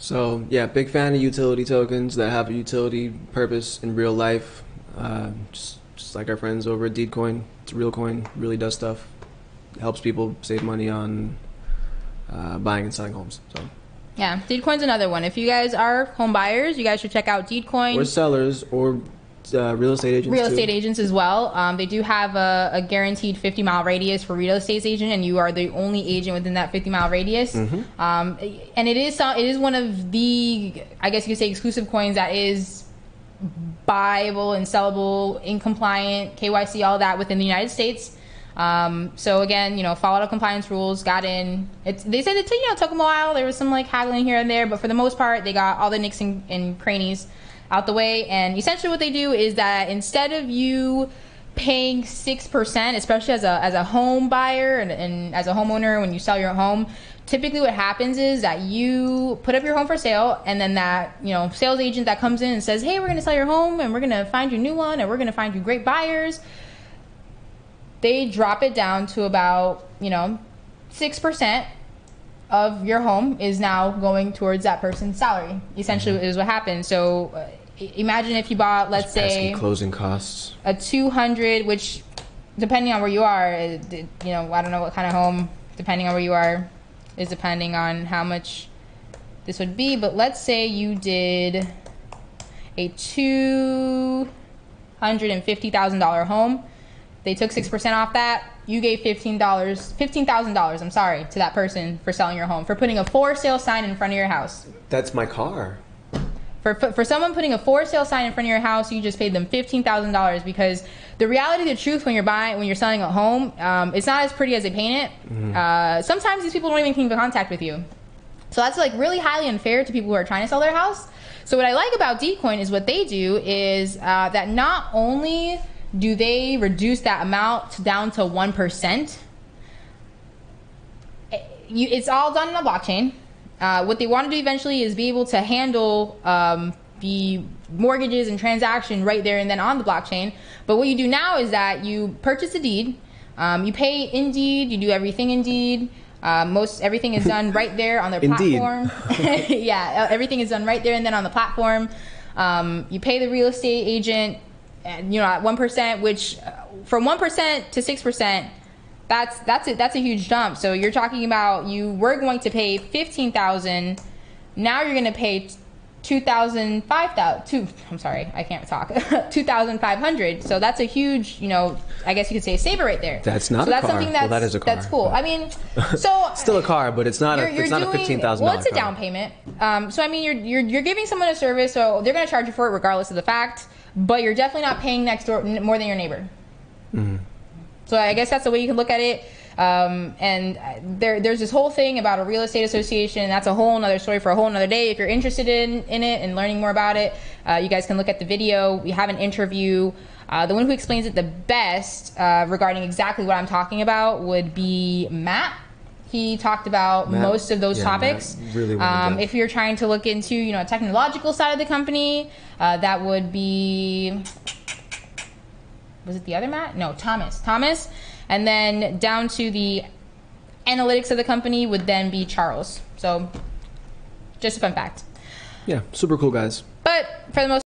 So yeah, big fan of utility tokens that have a utility purpose in real life. Just like our friends over at DeedCoin. It's a real coin, really does stuff. It helps people save money on buying and selling homes. So yeah, DeedCoin's another one. If you guys are home buyers, you guys should check out DeedCoin. Or sellers, or real estate agents. Real estate agents as well. They do have a guaranteed 50-mile radius for real estate agent, and you are the only agent within that 50-mile radius. And it is one of the, I guess you could say, exclusive coins that is buyable and sellable, in compliant, KYC, all that within the United States. So again, followed all compliance rules, got in. They said it took them a while. There was some like haggling here and there, but for the most part, they got all the nicks and crannies out the way. And essentially what they do is that instead of you paying 6%, especially as a home buyer and as a homeowner, when you sell your home, typically what happens is that you put up your home for sale, and then that sales agent that comes in and says, hey, we're going to sell your home and we're going to find you a new one and we're going to find you great buyers, they drop it down to about 6% of your home is now going towards that person's salary. Essentially is what happens. So imagine if you bought, let's say, closing costs, a 200, which depending on where you are, I don't know what kind of home, depending on where you are, is depending on how much this would be. But let's say you did a $250,000 home. They took 6% off that. You gave $15,000, I'm sorry, to that person for selling your home, for putting a for sale sign in front of your house. That's my car. For someone putting a for sale sign in front of your house, you just paid them $15,000, because the reality, the truth, when you're selling a home, it's not as pretty as they paint it. Sometimes these people don't even keep in contact with you. So that's like really highly unfair to people who are trying to sell their house. So what I like about DeedCoin is what they do is that not only do they reduce that amount down to 1%, it's all done on a blockchain. What they want to do eventually is be able to handle the mortgages and transaction right there and then on the blockchain. But what you do now is that you purchase a deed, you pay in Deed, you do everything in Deed. Everything is done right there on their platform. Yeah, everything is done right there and then on the platform. You pay the real estate agent, and at 1%, which from 1% to 6%. That's a huge jump. So you're talking about, you were going to pay $15,000, now you're going to pay $2,500. So that's a huge, I guess you could say, saver right there. That's not so a that's car. Something that's, well, that is a car. That's cool. I mean, so still a car, but it's not a $15,000. Well, it's a down payment. So I mean, you're giving someone a service, so they're going to charge you for it regardless of the fact. But you're definitely not paying next door more than your neighbor. So I guess that's the way you can look at it. And there's this whole thing about a real estate association. That's a whole nother story for a whole nother day. If you're interested in it and learning more about it, you guys can look at the video. We have an interview. The one who explains it the best regarding exactly what I'm talking about would be Matt. He talked about most of those topics. Really if you're trying to look into, a technological side of the company, that would be, was it the other Matt? No, Thomas. And then down to the analytics of the company would then be Charles. So just a fun fact. Yeah, super cool guys. But for the most